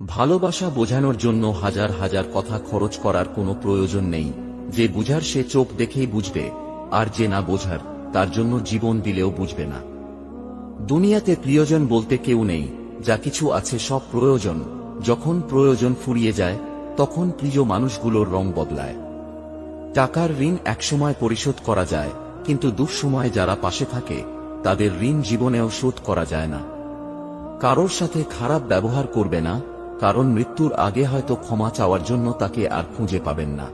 ভালোবাসা বোঝানোর জন্য হাজার হাজার কথা খরচ করার কোনো প্রয়োজন নেই। যে বুঝার সে চোখ দেখেই বুঝবে, আর যে না বোঝার তার জন্য জীবন দিলেও বুঝবে না। দুনিয়াতে প্রিয়জন বলতে কেউ নেই, যা কিছু আছে সব প্রয়োজন। যখন প্রয়োজন ফুরিয়ে যায় তখন প্রিয় মানুষগুলোর রং বদলায়। টাকার ঋণ একসময় পরিশোধ করা যায়, কিন্তু দুঃসময়ে যারা পাশে থাকে তাদের ঋণ জীবনেও শোধ করা যায় না। কারোর সাথে খারাপ ব্যবহার করবে না, কারণ মৃত্যুর আগে হয়তো ক্ষমা চাওয়ার জন্য তাকে আর খুঁজে পাবেন না।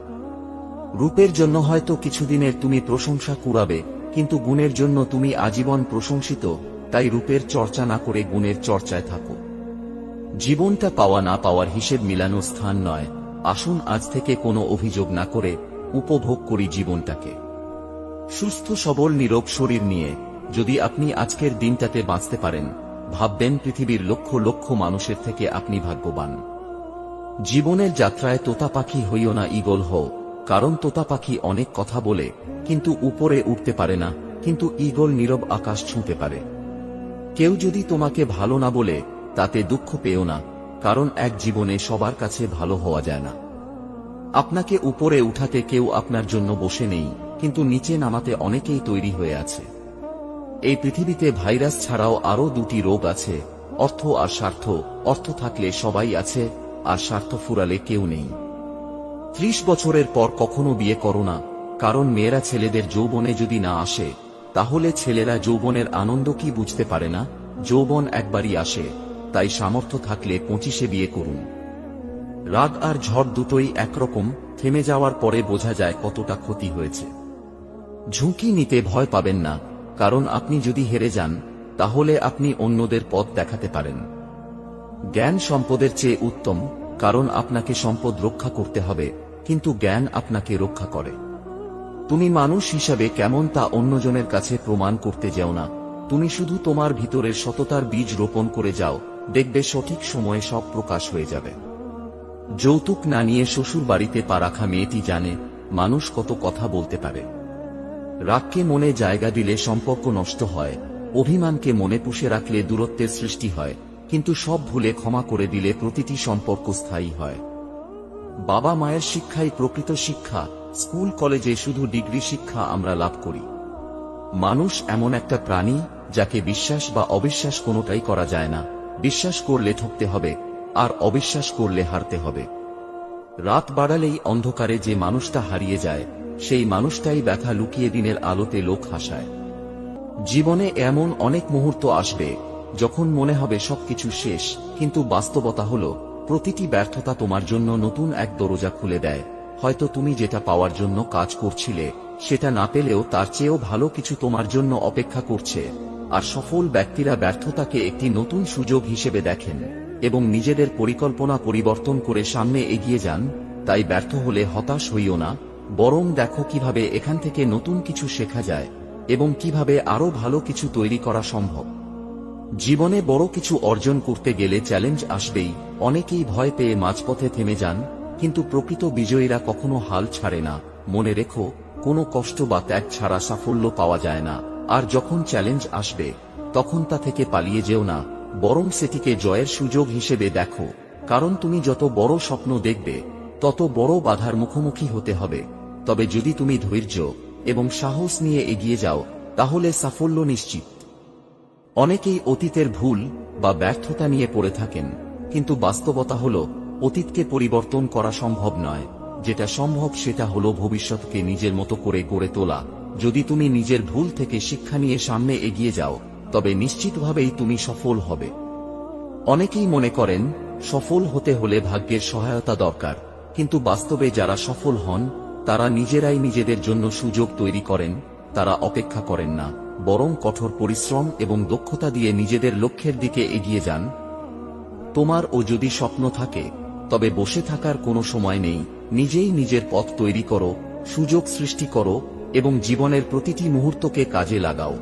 রূপের জন্য হয়তো কিছুদিনের তুমি প্রশংসা কুড়াবে, কিন্তু গুণের জন্য তুমি আজীবন প্রশংসিত। তাই রূপের চর্চা না করে গুণের চর্চায় থাকো। জীবনটা পাওয়া না পাওয়ার হিসেব মিলানোর স্থান নয়। আসুন আজ থেকে কোনো অভিযোগ না করে উপভোগ করি জীবনটাকে। সুস্থ সবল নীরব শরীর নিয়ে যদি আপনি আজকের দিনটাতে বাঁচতে পারেন, ভাববেন পৃথিবীর লক্ষ লক্ষ মানুষের থেকে আপনি ভাগ্যবান। জীবনের যাত্রায় তোতা পাখি হইও না, ঈগল হও। কারণ তোতা পাখি অনেক কথা বলে কিন্তু উপরে উঠতে পারে না, কিন্তু ঈগল নীরব আকাশ ছুঁতে পারে। কেউ যদি তোমাকে ভালো না বলে তাতে দুঃখ পেও না, কারণ এক জীবনে সবার কাছে ভালো হওয়া যায় না। আপনাকে উপরে উঠাতে কেউ আপনার জন্য বসে নেই, কিন্তু নিচে নামাতে অনেকেই তৈরি হয়ে আছে। এই পৃথিবীতে ভাইরাস ছাড়াও আরও দুটি রোগ আছে, অর্থ আর স্বার্থ। অর্থ থাকলে সবাই আছে, আর স্বার্থ ফুরালে কেউ নেই। 30 বছরের পর কখনো বিয়ে করো না, কারণ মেয়েরা ছেলেদের যৌবনে যদি না আসে তাহলে ছেলেরা যৌবনের আনন্দ কি বুঝতে পারে না। যৌবন একবারই আসে, তাই সামর্থ্য থাকলে 25-এ বিয়ে করুন। রাগ আর ঝড় দুটোই একরকম, থেমে যাওয়ার পরে বোঝা যায় কতটা ক্ষতি হয়েছে। ঝুঁকি নিতে ভয় পাবেন না, কারণ আপনি যদি হেরে যান তাহলে আপনি অন্যদের পথ দেখাতে পারেন। জ্ঞান সম্পদের চেয়ে উত্তম, কারণ আপনাকে সম্পদ রক্ষা করতে হবে, কিন্তু জ্ঞান আপনাকে রক্ষা করে। তুমি মানুষ হিসাবে কেমন তা অন্যজনের কাছে প্রমাণ করতে যাও না। তুমি শুধু তোমার ভিতরের সততার বীজ রোপণ করে যাও, দেখবে সঠিক সময়ে সব প্রকাশ হয়ে যাবে। যৌতুক না নিয়ে শ্বশুর বাড়িতে পা রাখা মেয়েটি জানে মানুষ কত কথা বলতে পারে। রাগকে মনে জায়গা দিলে সম্পর্ক নষ্ট হয়, অভিমানকে মনে পুষে রাখলে দূরত্বের সৃষ্টি হয়, কিন্তু সব ভুলে ক্ষমা করে দিলে প্রতিটি সম্পর্ক স্থায়ী হয়। বাবা মায়ের শিক্ষাই প্রকৃত শিক্ষা। স্কুল কলেজে শুধু ডিগ্রি শিক্ষা আমরা লাভ করি। মানুষ এমন একটা প্রাণী যাকে বিশ্বাস বা অবিশ্বাস কোনোটাই করা যায় না। বিশ্বাস করলে ঠকতে হবে, আর অবিশ্বাস করলে হারতে হবে। রাত বাড়ালেই অন্ধকারে যে মানুষটা হারিয়ে যায়, সেই মানুষটাই ব্যথা লুকিয়ে দিনের আলোতে লোক হাসায়। জীবনে এমন অনেক মুহূর্ত আসবে যখন মনে হবে সবকিছু শেষ, কিন্তু বাস্তবতা হলো প্রতিটি ব্যর্থতা তোমার জন্য নতুন এক দরজা খুলে দেয়। হয়তো তুমি যেটা পাওয়ার জন্য কাজ করছিলে সেটা না পেলেও তার চেয়েও ভালো কিছু তোমার জন্য অপেক্ষা করছে। আর সফল ব্যক্তিরা ব্যর্থতাকে একটি নতুন সুযোগ হিসেবে দেখেন এবং নিজেদের পরিকল্পনা পরিবর্তন করে সামনে এগিয়ে যান। তাই ব্যর্থ হলে হতাশ হইও না, বরং দেখো কিভাবে এখান থেকে নতুন কিছু শেখা যায় এবং কিভাবে আরো ভালো কিছু তৈরি করা সম্ভব। জীবনে বড় কিছু অর্জন করতে গেলে চ্যালেঞ্জ আসবেই। অনেকেই ভয় পেয়ে মাঝপথে থেমে যান, কিন্তু প্রকৃত বিজয়ীরা কখনো হাল ছাড়ে না। মনে রেখো, কোনো কষ্ট বা ত্যাগ ছাড়া সাফল্য পাওয়া যায় না। আর যখন চ্যালেঞ্জ আসবে তখন তা থেকে পালিয়ে যেও না, বরং সেটিকে জয়ের সুযোগ হিসেবে দেখো। কারণ তুমি যত বড় স্বপ্ন দেখবে তত বড় বাধার মুখোমুখি হতে হবে। তবে যদি তুমি ধৈর্য এবং সাহস নিয়ে এগিয়ে যাও তাহলে সাফল্য নিশ্চিত। অনেকেই অতীতের ভুল বা ব্যর্থতা নিয়ে পড়ে থাকেন, কিন্তু বাস্তবতা হলো অতীতকে পরিবর্তন করা সম্ভব নয়। যেটা সম্ভব সেটা হলো ভবিষ্যৎকে নিজের মতো করে গড়ে তোলা। যদি তুমি নিজের ভুল থেকে শিক্ষা নিয়ে সামনে এগিয়ে যাও তবে নিশ্চিতভাবেই তুমি সফল হবে। অনেকেই মনে করেন সফল হতে হলে ভাগ্যের সহায়তা দরকার, কিন্তু বাস্তবে যারা সফল হন তারা নিজেরাই নিজেদের জন্য সুযোগ তৈরি করেন। তারা অপেক্ষা করেন না, বরং কঠোর পরিশ্রম এবং দক্ষতা দিয়ে নিজেদের লক্ষ্যের দিকে এগিয়ে যান। তোমারও যদি স্বপ্ন থাকে তবে বসে থাকার কোনো সময় নেই। নিজেই নিজের পথ তৈরি করো, সুযোগ সৃষ্টি করো এবং জীবনের প্রতিটি মুহূর্তকে কাজে লাগাও।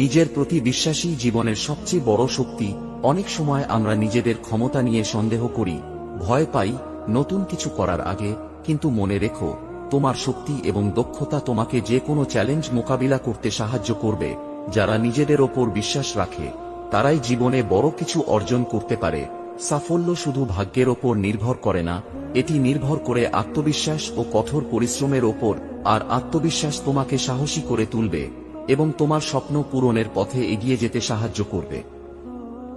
নিজের প্রতি বিশ্বাসী জীবনের সবচেয়ে বড় শক্তি। অনেক সময় আমরা নিজেদের ক্ষমতা নিয়ে সন্দেহ করি, ভয় পাই নতুন কিছু করার আগে, কিন্তু মনে রেখো, তোমার শক্তি এবং দক্ষতা তোমাকে যে কোনো চ্যালেঞ্জ মোকাবিলা করতে সাহায্য করবে। যারা নিজেদের ওপর বিশ্বাস রাখে তারাই জীবনে বড় কিছু অর্জন করতে পারে। সাফল্য শুধু ভাগ্যের ওপর নির্ভর করে না, এটি নির্ভর করে আত্মবিশ্বাস ও কঠোর পরিশ্রমের ওপর। আর আত্মবিশ্বাস তোমাকে সাহসী করে তুলবে এবং তোমার স্বপ্ন পূরণের পথে এগিয়ে যেতে সাহায্য করবে।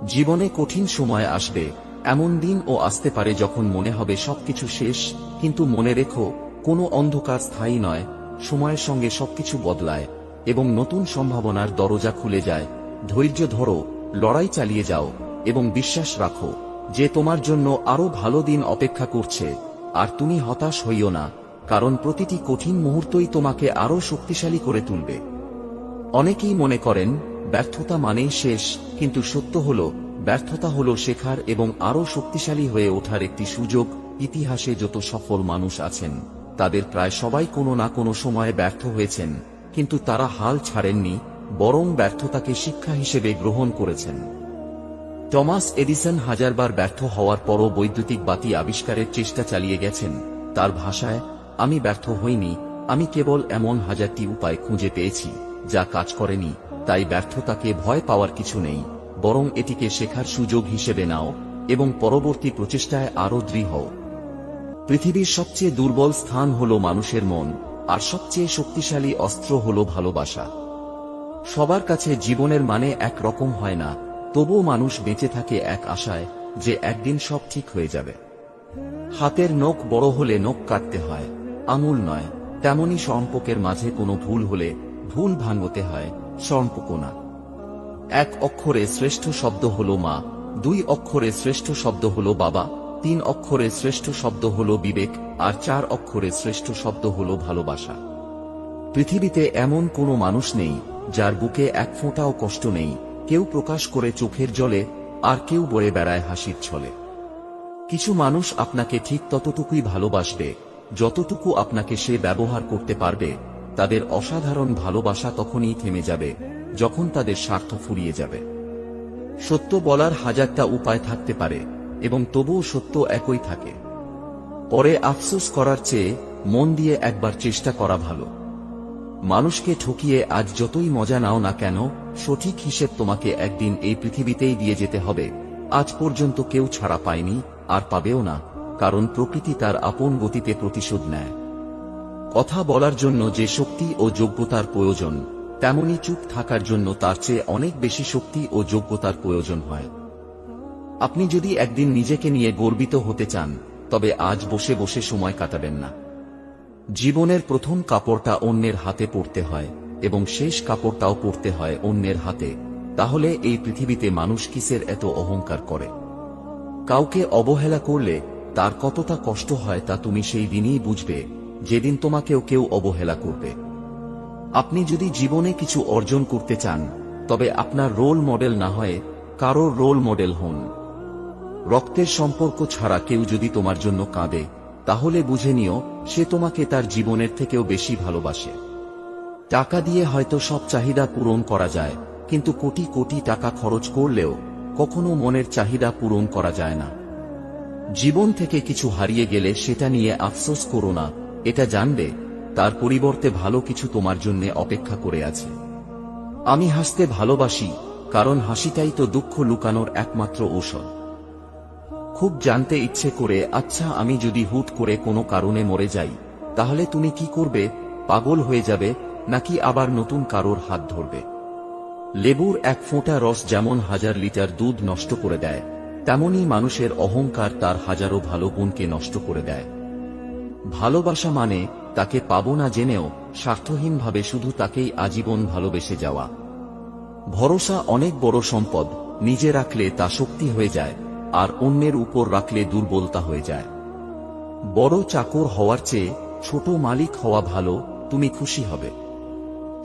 জীবনে কঠিন সময় আসবে, এমন দিনও আসতে পারে যখন মনে হবে সবকিছু শেষ, কিন্তু মনে রেখো, কোনো অন্ধকার স্থায়ী নয়, সময়ের সঙ্গে সবকিছু বদলায় এবং নতুন সম্ভাবনার দরজা খুলে যায়। ধৈর্য ধরো, লড়াই চালিয়ে যাও এবং বিশ্বাস রাখো যে তোমার জন্য আরো ভালো দিন অপেক্ষা করছে। আর তুমি হতাশ হইও না, কারণ প্রতিটি কঠিন মুহূর্তই তোমাকে আরো শক্তিশালী করে তুলবে। অনেকেই মনে করেন ব্যর্থতা মানেই শেষ, কিন্তু সত্য হলো ব্যর্থতা হলো শেখার এবং আরো শক্তিশালী হয়ে ওঠার একটি সুযোগ। ইতিহাসে যত সফল মানুষ আছেন তাদের প্রায় সবাই কোনো না কোনো সময়ে ব্যর্থ হয়েছেন, কিন্তু তারা হাল ছাড়েননি, বরং ব্যর্থতাকে শিক্ষা হিসেবে গ্রহণ করেছেন। টমাস এডিসন হাজারবার ব্যর্থ হওয়ার পরও বৈদ্যুতিক বাতি আবিষ্কারের চেষ্টা চালিয়ে গেছেন। তার ভাষায়, আমি ব্যর্থ হইনি, আমি কেবল এমন হাজারটি উপায় খুঁজে পেয়েছি যা কাজ করেনি। তাই ব্যর্থতাকে ভয় পাওয়ার কিছু নেই, বরং এটিকে শেখার সুযোগ হিসেবে নাও এবং পরবর্তী প্রচেষ্টায় আরো দৃঢ় হও। পৃথিবীর সবচেয়ে দুর্বল স্থান হল মানুষের মন, আর সবচেয়ে শক্তিশালী অস্ত্র হল ভালোবাসা। সবার কাছে জীবনের মানে এক রকম হয় না, তবুও মানুষ বেঁচে থাকে এক আশায় যে একদিন সব ঠিক হয়ে যাবে। হাতের নখ বড় হলে নখ কাটতে হয়, আঙুল নয়। তেমনি সম্পর্কের মাঝে কোনো ভুল হলে ভুল ভাঙতে হয়, সম্পর্ক না। এক অক্ষরে শ্রেষ্ঠ শব্দ হল মা, 2 অক্ষরে শ্রেষ্ঠ শব্দ হল বাবা, 3 অক্ষরে শ্রেষ্ঠ শব্দ হল বিবেক, আর 4 অক্ষরে শ্রেষ্ঠ শব্দ হল ভালোবাসা। পৃথিবীতে এমন কোনো মানুষ নেই যার বুকে এক ফোঁটাও কষ্ট নেই। কেউ প্রকাশ করে চোখের জলে, আর কেউ বয়ে বেড়ায় হাসির ছলে। কিছু মানুষ আপনাকে ঠিক ততটুকুই ভালোবাসবে যতটুকু আপনাকে সে ব্যবহার করতে পারবে। তাদের অসাধারণ ভালোবাসা তখনই থেমে যাবে যখন তাদের স্বার্থ ফুরিয়ে যাবে। সত্য বলার হাজারটা উপায় থাকতে পারে, এবং তবুও সত্য একই থাকে। পরে আফসোস করার চেয়ে মন দিয়ে একবার চেষ্টা করা ভালো। মানুষকে ঠকিয়ে আজ যতই মজা নাও না কেন, সঠিক হিসেব তোমাকে একদিন এই পৃথিবীতেই দিয়ে যেতে হবে। আজ পর্যন্ত কেউ ছাড়া পায়নি, আর পাবেও না, কারণ প্রকৃতি তার আপন গতিতে প্রতিশোধ নেয়। কথা বলার জন্য যে শক্তি ও যোগ্যতার প্রয়োজন, তেমনি চুপ থাকার জন্য তার চেয়ে অনেক বেশি শক্তি ও যোগ্যতার প্রয়োজন হয়। আপনি যদি একদিন নিজেকে নিয়ে গর্বিত হতে চান, তবে আজ বসে বসে সময় কাটাবেন না। জীবনের প্রথম কাপড়টা অন্যের হাতে পড়তে হয়, এবং শেষ কাপড়টাও পড়তে হয় অন্যের হাতে। তাহলে এই পৃথিবীতে মানুষ কিসের এত অহংকার করে? কাউকে অবহেলা করলে তার কতটা কষ্ট হয় তা তুমি সেই দিনই বুঝবে, যেদিন তোমাকেও কেউ অবহেলা করবে। আপনি যদি জীবনে কিছু অর্জন করতে চান, তবে আপনার রোল মডেল না হয়ে কারোর রোল মডেল হন। রক্তের সম্পর্ক ছাড়া কেউ যদি তোমার জন্য কাঁদে, তাহলে বুঝে নিও সে তোমাকে তার জীবনের থেকেও বেশি ভালোবাসে। টাকা দিয়ে হয়তো সব চাহিদা পূরণ করা যায়, কিন্তু কোটি কোটি টাকা খরচ করলেও কখনো মনের চাহিদা পূরণ করা যায় না। জীবন থেকে কিছু হারিয়ে গেলে সেটা নিয়ে আফসোস করো না, এটা জানবে তার পরিবর্তে ভালো কিছু তোমার জন্য অপেক্ষা করে আছে। আমি হাসতে ভালোবাসি, কারণ হাসিটাই তো দুঃখ লুকানোর একমাত্র ঔষধ। খুব জানতে ইচ্ছে করে, আচ্ছা আমি যদি হুট করে কোনো কারণে মরে যাই, তাহলে তুমি কি করবে? পাগল হয়ে যাবে, নাকি আবার নতুন কারোর হাত ধরবে? লেবুর এক ফোঁটা রস যেমন 1000 লিটার দুধ নষ্ট করে দেয়, তেমনি মানুষের অহংকার তার হাজারো ভালো গুণকে নষ্ট করে দেয়। ভালোবাসা মানে তাকে পাবো না জেনেও স্বার্থহীনভাবে শুধু তাকেই আজীবন ভালোবেসে যাওয়া। ভরসা অনেক বড় সম্পদ, নিজে রাখলে তা শক্তি হয়ে যায়, আর অন্যের উপর রাখলে দুর্বলতা হয়ে যায়। বড় চাকর হওয়ার চেয়ে ছোট মালিক হওয়া ভালো, তুমি খুশি হবে।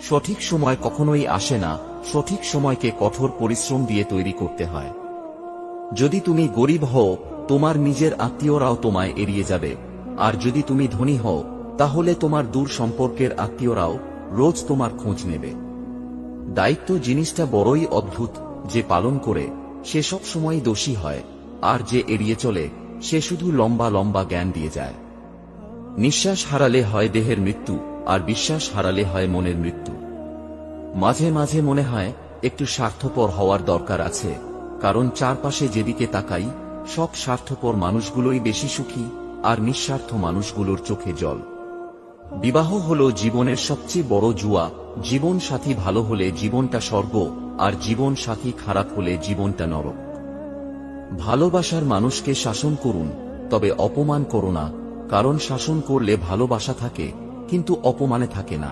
সঠিক সময় কখনোই আসে না, সঠিক সময়কে কঠোর পরিশ্রম দিয়ে তৈরি করতে হয়। যদি তুমি গরিব হও, তোমার নিজের আত্মীয়রাও তোমায় এড়িয়ে যাবে, আর যদি তুমি ধনী হও, তাহলে তোমার দূর সম্পর্কের আত্মীয়রাও রোজ তোমার খোঁজ নেবে। দায়িত্ব জিনিসটা বড়ই অদ্ভুত, যে পালন করে সে সব সময় দোষী হয়, আর যে এড়িয়ে চলে সে শুধু লম্বা লম্বা জ্ঞান দিয়ে যায়। নিঃশ্বাস হারালে হয় দেহের মৃত্যু, আর বিশ্বাস হারালে হয় মনের মৃত্যু। মাঝে মাঝে মনে হয় একটু স্বার্থপর হওয়ার দরকার আছে, কারণ চারপাশে যেদিকে তাকাই সব স্বার্থপর মানুষগুলোই বেশি সুখী, আর নিঃস্বার্থ মানুষগুলোর চোখে জল। বিবাহ হলো জীবনের সবচেয়ে বড় জুয়া। জীবন সাথী ভালো হলে জীবনটা স্বর্গ, আর জীবন সাথী খারাপ হলে জীবনটা নরক। ভালোবাসার মানুষকে শাসন করুন, তবে অপমান করো না, কারণ শাসন করলে ভালোবাসা থাকে, কিন্তু অপমানে থাকে না।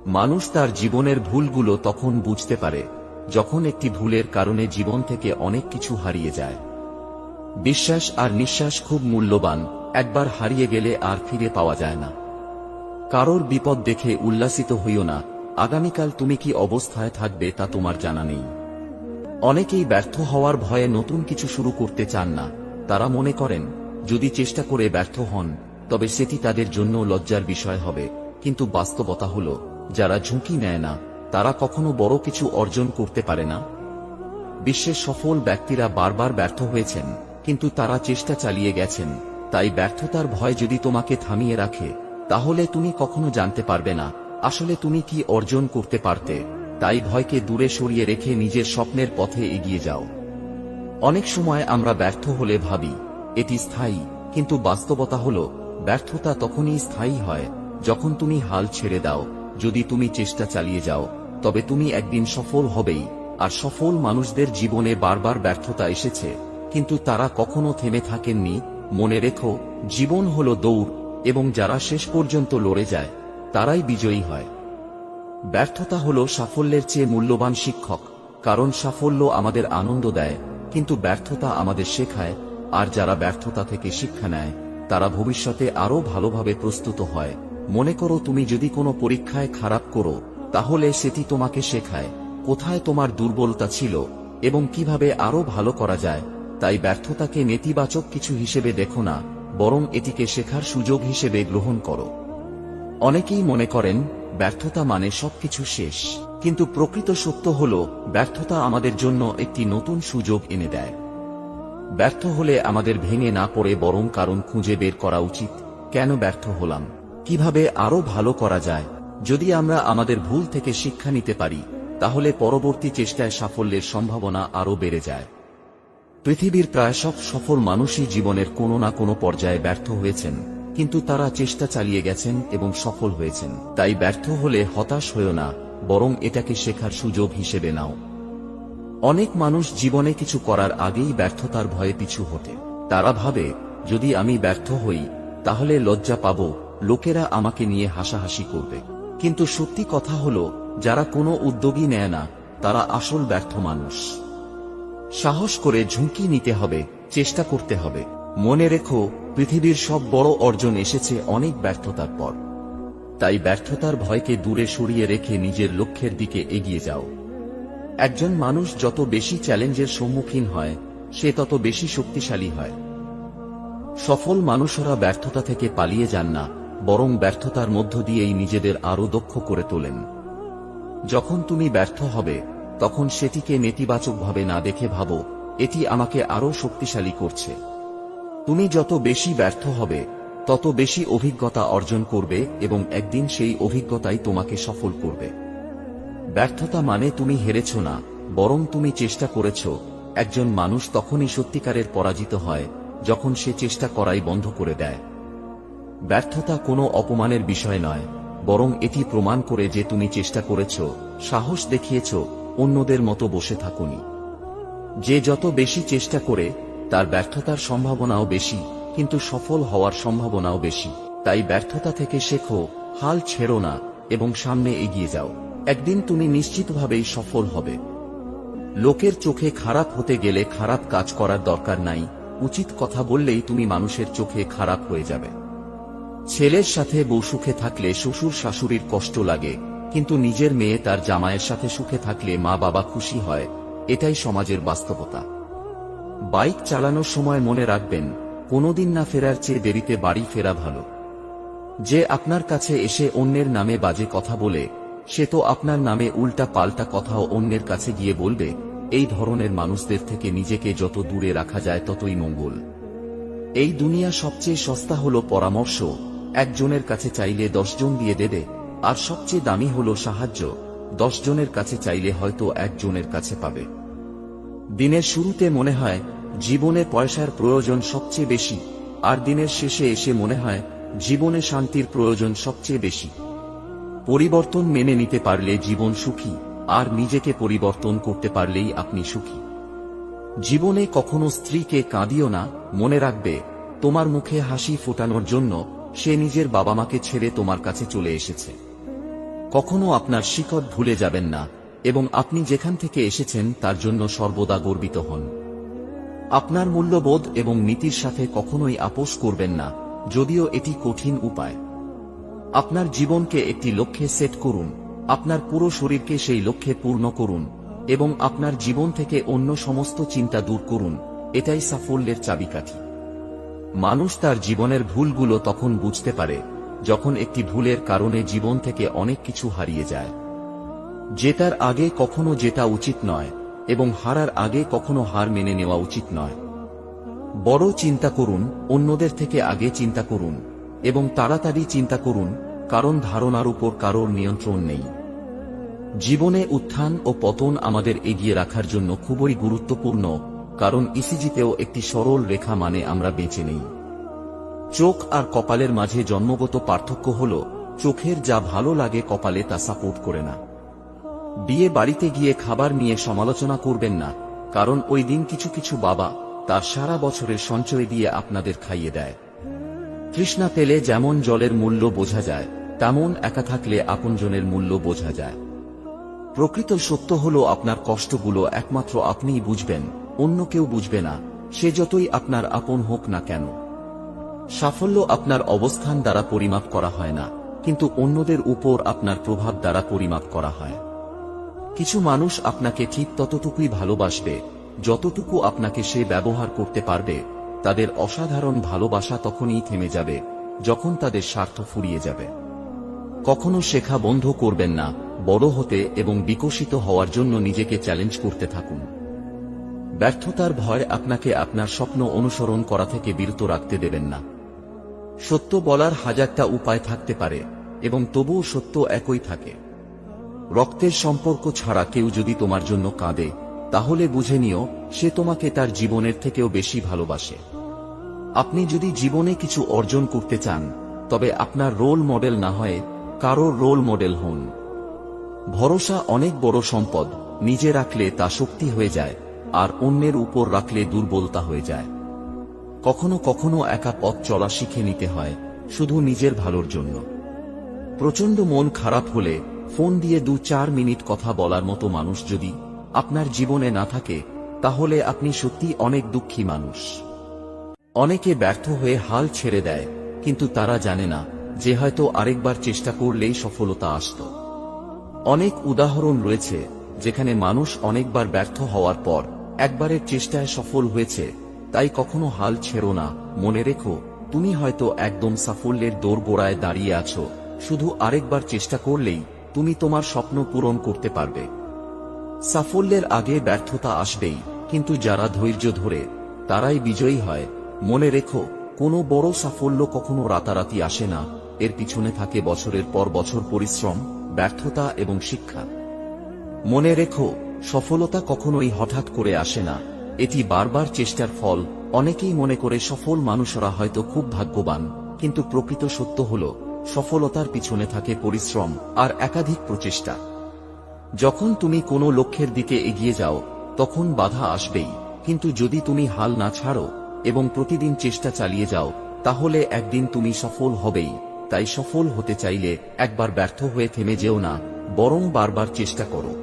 মানুষ তার জীবনের ভুলগুলো তখন বুঝতে পারে যখন একটি ভুলের কারণে জীবন থেকে অনেক কিছু হারিয়ে যায়। বিশ্বাস আর নিঃশ্বাস খুব মূল্যবান, একবার হারিয়ে গেলে আর ফিরে পাওয়া যায় না। কারোর বিপদ দেখে উল্লাসিত হইও না, আগামীকাল তুমি কি অবস্থায় থাকবে তা তোমার জানা নেই। অনেকেই ব্যর্থ হওয়ার ভয়ে নতুন কিছু শুরু করতে চান না। তারা মনে করেন যদি চেষ্টা করে ব্যর্থ হন তবে সেটি তাদের জন্য লজ্জার বিষয় হবে, কিন্তু বাস্তবতা হল যারা ঝুঁকি নেয় না তারা কখনো বড় কিছু অর্জন করতে পারে না। বিশ্বের সফল ব্যক্তিরা বারবার ব্যর্থ হয়েছেন, কিন্তু তারা চেষ্টা চালিয়ে গেছেন। তাই ব্যর্থতার ভয় যদি তোমাকে থামিয়ে রাখে তাহলে তুমি কখনো জানতে পারবে না আসলে তুমি কি অর্জন করতে পারতে। তাই ভয়কে দূরে সরিয়ে রেখে নিজের স্বপ্নের পথে এগিয়ে যাও। অনেক সময় আমরা ব্যর্থ হলে ভাবি এটি স্থায়ী, কিন্তু বাস্তবতা হল ব্যর্থতা তখনই স্থায়ী হয় যখন তুমি হাল ছেড়ে দাও। যদি তুমি চেষ্টা চালিয়ে যাও তবে তুমি একদিন সফল হবেই। আর সফল মানুষদের জীবনে বারবার ব্যর্থতা এসেছে, কিন্তু তারা কখনো থেমে থাকেননি। মনে রেখো, জীবন হলো দৌড়, এবং যারা শেষ পর্যন্ত লড়ে যায় তারাই বিজয়ী হয়। ব্যর্থতা হলো সাফল্যের চেয়ে মূল্যবান শিক্ষক, কারণ সাফল্য আমাদের আনন্দ দেয়, কিন্তু ব্যর্থতা আমাদের শেখায়। আর যারা ব্যর্থতা থেকে শিক্ষা নেয় তারা ভবিষ্যতে আরও ভালোভাবে প্রস্তুত হয়। মনে করো, তুমি যদি কোনো পরীক্ষায় খারাপ করো তাহলে সেটি তোমাকে শেখায় কোথায় তোমার দুর্বলতা ছিল এবং কিভাবে আরও ভালো করা যায়। তাই ব্যর্থতাকে নেতিবাচক কিছু হিসেবে দেখো না, বরং এটিকে শেখার সুযোগ হিসেবে গ্রহণ করো। অনেকেই মনে করেন ব্যর্থতা মানে সবকিছু শেষ, কিন্তু প্রকৃত সত্য হল ব্যর্থতা আমাদের জন্য একটি নতুন সুযোগ এনে দেয়। ব্যর্থ হলে আমাদের ভেঙে না পড়ে বরং কারণ খুঁজে বের করা উচিত। কেন ব্যর্থ হলাম, কিভাবে আরো ভালো করা যায়। যদি আমরা আমাদের ভুল থেকে শিক্ষা নিতে পারি তাহলে পরবর্তী চেষ্টায় সাফল্যের সম্ভাবনা আরো বেড়ে যায়। পৃথিবীর প্রায় সব সফল মানুষই জীবনের কোনো না কোনো পর্যায়ে ব্যর্থ হয়েছেন, কিন্তু তারা চেষ্টা চালিয়ে গেছেন এবং সফল হয়েছেন। তাই ব্যর্থ হলে হতাশ হয়ো না, বরং এটাকে শেখার সুযোগ হিসেবে নাও। অনেক মানুষ জীবনে কিছু করার আগেই ব্যর্থতার ভয়ে পিছু হটে। তারা ভাবে যদি আমি ব্যর্থ হই তাহলে লজ্জা পাব, লোকেরা আমাকে নিয়ে হাসাহাসি করবে। কিন্তু সত্যি কথা হলো, যারা কোনো উদ্যোগই নেয় না তারা আসল ব্যর্থ মানুষ। সাহস করে ঝুঁকি নিতে হবে, চেষ্টা করতে হবে। মনে রেখো, পৃথিবীর সব বড় অর্জন এসেছে অনেক ব্যর্থতার পর। তাই ব্যর্থতার ভয়কে দূরে সরিয়ে রেখে নিজের লক্ষ্যের দিকে এগিয়ে যাও। একজন মানুষ যত বেশি চ্যালেঞ্জের সম্মুখীন হয় সে তত বেশি শক্তিশালী হয়। সফল মানুষরা ব্যর্থতা থেকে পালিয়ে যান না, বরং ব্যর্থতার মধ্য দিয়েই নিজেদের আরো দক্ষ করে তোলেন। যখন তুমি ব্যর্থ হবে তখন সেটিকে নেতিবাচকভাবে না দেখে ভাবো, এটি আমাকে আরো শক্তিশালী করছে। তুমি যত বেশি ব্যর্থ হবে তত বেশি অভিজ্ঞতা অর্জন করবে এবং একদিন সেই অভিজ্ঞতাই তোমাকে সফল করবে। ব্যর্থতা মানে তুমি হেরেছ না, বরং তুমি চেষ্টা করেছ। একজন মানুষ তখনই সত্যিকারের পরাজিত হয় যখন সে চেষ্টা করাই বন্ধ করে দেয়। ব্যর্থতা কোনো অপমানের বিষয় নয়, বরং এটি প্রমাণ করে যে তুমি চেষ্টা করেছ, সাহস দেখিয়েছ, অন্যদের মতো বসে থাকুনি। যে যত বেশি চেষ্টা করে তার ব্যর্থতার সম্ভাবনাও বেশি, কিন্তু সফল হওয়ার সম্ভাবনাও বেশি। তাই ব্যর্থতা থেকে শেখো, হাল ছেড়ো না এবং সামনে এগিয়ে যাও। একদিন তুমি নিশ্চিতভাবেই সফল হবে। লোকের চোখে খারাপ হতে গেলে খারাপ কাজ করার দরকার নাই, উচিত কথা বললেই তুমি মানুষের চোখে খারাপ হয়ে যাবে। ছেলের সাথে বউ সুখে থাকলে শ্বশুর শাশুড়ির কষ্ট লাগে, কিন্তু নিজের মেয়ে তার জামাইয়ের সাথে সুখে থাকলে মা বাবা খুশি হয়। এটাই সমাজের বাস্তবতা। বাইক চালানোর সময় মনে রাখবেন, কোনোদিন না ফেরার চেয়ে দেরিতে বাড়ি ফেরা ভালো। যে আপনার কাছে এসে অন্যের নামে বাজে কথা বলে সে তো আপনার নামে উল্টা পাল্টা কথাও অন্যের কাছে গিয়ে বলবে। এই ধরনের মানুষদের থেকে নিজেকে যত দূরে রাখা যায় ততই মঙ্গল। এই দুনিয়া সবচেয়ে সস্তা হলো পরামর্শ, একজনের কাছে চাইলে 10 জন দিয়ে দেবে। আর সবচেয়ে দামি হলো সাহায্য, 10 জনের কাছে চাইলে হয়তো 1 জনের কাছে পাবে। দিনের শুরুতে মনে হয় জীবনে পয়সার প্রয়োজন সবচেয়ে বেশি, আর দিনের শেষে এসে মনে হয় জীবনে শান্তির প্রয়োজন সবচেয়ে বেশি। পরিবর্তন মেনে নিতে পারলে জীবন সুখী, আর নিজেকে পরিবর্তন করতে পারলেই আপনি সুখী। জীবনে কখনো স্ত্রীকে কাঁদিও না, মনে রাখবে তোমার মুখে হাসি ফোটানোর জন্য সে নিজের বাবা মাকে ছেড়ে তোমার কাছে চলে এসেছে। কখনো আপনার শিকড় ভুলে যাবেন না, এবং আপনি যেখান থেকে এসেছেন তার জন্য সর্বদা গর্বিত হন। আপনার মূল্যবোধ এবং নীতির সাথে কখনোই আপোস করবেন না, যদিও এটি কঠিন উপায়। আপনার জীবনকে একটি লক্ষ্যে সেট করুন, আপনার পুরো শরীরকে সেই লক্ষ্যে পূর্ণ করুন, এবং আপনার জীবন থেকে অন্য সমস্ত চিন্তা দূর করুন। এটাই সাফল্যের চাবিকাঠি। মানুষ তার জীবনের ভুলগুলো তখন বুঝতে পারে যখন একটি ভুলের কারণে জীবন থেকে অনেক কিছু হারিয়ে যায়। জেতার আগে কখনো জেতা উচিত নয়, এবং হারার আগে কখনো হার মেনে নেওয়া উচিত নয়। বড় চিন্তা করুন, অন্যদের থেকে আগে চিন্তা করুন, এবং তাড়াতাড়ি চিন্তা করুন, কারণ ধারণার উপর কারোর নিয়ন্ত্রণ নেই। জীবনে উত্থান ও পতন আমাদের এগিয়ে রাখার জন্য খুবই গুরুত্বপূর্ণ, কারণ ইসিজিতেও একটি সরল রেখা মানে আমরা বেঁচে নেই। চোখ আর কপালের মাঝে জন্মগত পার্থক্য হল চোখের যা ভালো লাগে কপালে তা সাপোর্ট করে না। বিয়ে বাড়িতে গিয়ে খাবার নিয়ে সমালোচনা করবেন না, কারণ ওই দিন কিছু কিছু বাবা তার সারা বছরের সঞ্চয় দিয়ে আপনাদের খাইয়ে দেয়। তৃষ্ণা পেলে যেমন জলের মূল্য বোঝা যায়, তেমন একা থাকলে আপনজনের মূল্য বোঝা যায়। প্রকৃত সত্য হল আপনার কষ্টগুলো একমাত্র আপনিই বুঝবেন, অন্য কেউ বুঝবে না, সে যতই আপনার আপন হোক না কেন। সাফল্য আপনার অবস্থান দ্বারা পরিমাপ করা হয় না, কিন্তু অন্যদের উপর আপনার প্রভাব দ্বারা পরিমাপ করা হয়। কিছু মানুষ আপনাকে ঠিক ততটুকুই ভালোবাসবে যতটুকু আপনাকে সে ব্যবহার করতে পারবে। তাদের অসাধারণ ভালোবাসা তখনই থেমে যাবে যখন তাদের স্বার্থ ফুরিয়ে যাবে। কখনো শেখা বন্ধ করবেন না, বড় হতে এবং বিকশিত হওয়ার জন্য নিজেকে চ্যালেঞ্জ করতে থাকুন। ব্যর্থতার ভয় আপনাকে আপনার স্বপ্ন অনুসরণ করা থেকে বিরত রাখতে দেবেন না। সত্য বলার হাজারটা উপায় থাকতে পারে, এবং তবুও সত্য একই থাকে। রক্তের সম্পর্ক ছাড়া কেউ যদি তোমার জন্য কাঁদে, তাহলে বুঝে নিও সে তোমাকে তার জীবনের থেকেও বেশি ভালোবাসে। আপনি যদি জীবনে কিছু অর্জন করতে চান, তবে আপনার রোল মডেল না হয়ে কারোর রোল মডেল হন। ভরসা অনেক বড় সম্পদ, নিজে রাখলে তা শক্তি হয়ে যায়, আর অন্যের উপর রাখলে দুর্বলতা হয়ে যায়। কখনো কখনো একা পথ চলা শিখে নিতে হয়, শুধু নিজের ভালোর জন্য। প্রচন্ড মন খারাপ হলে ফোন দিয়ে 2-4 মিনিট কথা বলার মতো মানুষ যদি আপনার জীবনে না থাকে, তাহলে আপনি সত্যি অনেক দুঃখী মানুষ। অনেকে ব্যর্থ হয়ে হাল ছেড়ে দেয়, কিন্তু তারা জানে না যে হয়তো আরেকবার চেষ্টা করলেই সফলতা আসত। অনেক উদাহরণ রয়েছে যেখানে মানুষ অনেকবার ব্যর্থ হওয়ার পর একবারের চেষ্টায় সফল হয়েছে। তাই কখনো হাল ছেড়ো না, মনে রেখো তুমি হয়তো একদম সাফল্যের দোরগোড়ায় দাঁড়িয়ে আছো, শুধু আরেকবার চেষ্টা করলেই তুমি তোমার স্বপ্ন পূরণ করতে পারবে। সাফল্যের আগে ব্যর্থতা আসবেই, কিন্তু যারা ধৈর্য ধরে তারাই বিজয়ী হয়। মনে রেখো, কোনো বড় সাফল্য কখনো রাতারাতি আসে না, এর পিছনে থাকে বছরের পর বছর পরিশ্রম, ব্যর্থতা এবং শিক্ষা। মনে রেখো, সফলতা কখনোই হঠাৎ করে আসে না, এটি বারবার চেষ্টার ফল। অনেকেই মনে করে সফল মানুষরা হয়তো খুব ভাগ্যবান, কিন্তু প্রকৃত সত্য হল সফলতার পিছনে থাকে পরিশ্রম আর একাধিক প্রচেষ্টা। যখন তুমি কোনো লক্ষ্যের দিকে এগিয়ে যাও, তখন বাধা আসবেই, কিন্তু যদি তুমি হাল না ছাড়ো এবং প্রতিদিন চেষ্টা চালিয়ে যাও, তাহলে একদিন তুমি সফল হবেই। তাই সফল হতে চাইলে একবার ব্যর্থ হয়ে থেমে যেও না, বরং বারবার চেষ্টা করো।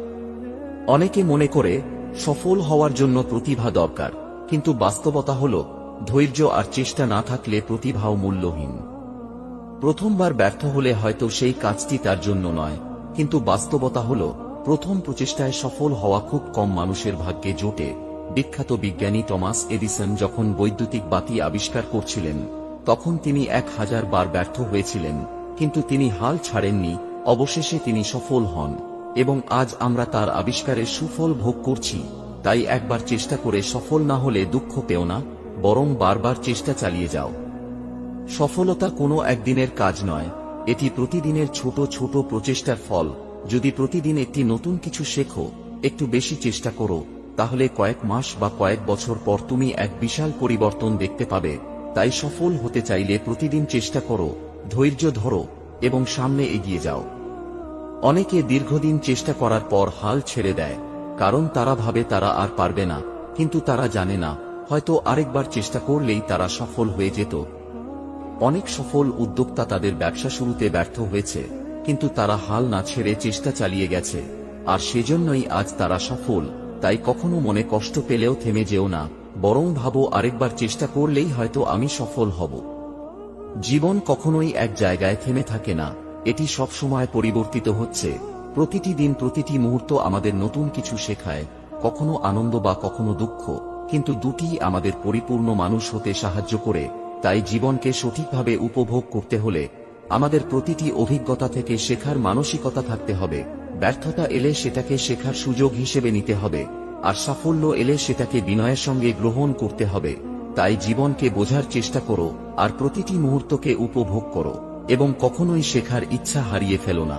অনেকে মনে করে সফল হওয়ার জন্য প্রতিভা দরকার, কিন্তু বাস্তবতা হল ধৈর্য আর চেষ্টা না থাকলে প্রতিভাও মূল্যহীন। প্রথমবার ব্যর্থ হলে হয়তো সেই কাজটি তার জন্য নয়, কিন্তু বাস্তবতা হল প্রথম প্রচেষ্টায় সফল হওয়া খুব কম মানুষের ভাগ্যে জোটে। বিখ্যাত বিজ্ঞানী টমাস এডিসন যখন বৈদ্যুতিক বাতি আবিষ্কার করছিলেন, তখন তিনি 1000 বার ব্যর্থ হয়েছিলেন, কিন্তু তিনি হাল ছাড়েননি। অবশেষে তিনি সফল হন, এবং আজ আমরা তার আবিষ্কারের সুফল ভোগ করছি। তাই একবার চেষ্টা করে সফল না হলে দুঃখ পেও না, বরং বারবার চেষ্টা চালিয়ে যাও। সফলতা কোনো একদিনের কাজ নয়, এটি প্রতিদিনের ছোট ছোট প্রচেষ্টার ফল। যদি প্রতিদিন একটি নতুন কিছু শেখো, একটু বেশি চেষ্টা করো তাহলে কয়েক মাস বা কয়েক বছর পর তুমি এক বিশাল পরিবর্তন দেখতে পাবে। তাই সফল হতে চাইলে প্রতিদিন চেষ্টা করো, ধৈর্য ধরো এবং সামনে এগিয়ে যাও। অনেকে দীর্ঘদিন চেষ্টা করার পর হাল ছেড়ে দেয়, কারণ তারা ভাবে তারা আর পারবে না, কিন্তু তারা জানে না হয়তো আরেকবার চেষ্টা করলেই তারা সফল হয়ে যেত। অনেক সফল উদ্যোক্তা তাদের ব্যবসা শুরুতে ব্যর্থ হয়েছে, কিন্তু তারা হাল না ছেড়ে চেষ্টা চালিয়ে গেছে, আর সেজন্যই আজ তারা সফল। তাই কখনো মনে কষ্ট পেলেও থেমে যেও না, বরং ভাবো আরেকবার চেষ্টা করলেই হয়তো আমি সফল হব। জীবন কখনোই এক জায়গায় থেমে থাকে না, এটি সবসময় পরিবর্তিত হচ্ছে। প্রতিটি দিন, প্রতিটি মুহূর্ত আমাদের নতুন কিছু শেখায়, কখনো আনন্দ বা কখনো দুঃখ, কিন্তু দুটিই আমাদের পরিপূর্ণ মানুষ হতে সাহায্য করে। তাই জীবনকে সঠিকভাবে উপভোগ করতে হলে আমাদের প্রতিটি অভিজ্ঞতা থেকে শেখার মানসিকতা থাকতে হবে। ব্যর্থতা এলে সেটাকে শেখার সুযোগ হিসেবে নিতে হবে, আর সাফল্য এলে সেটাকে বিনয়ের সঙ্গে গ্রহণ করতে হবে। তাই জীবনকে বোঝার চেষ্টা করো, আর প্রতিটি মুহূর্তকে উপভোগ করো, এবং কখনোই শেখার ইচ্ছা হারিয়ে ফেলো না।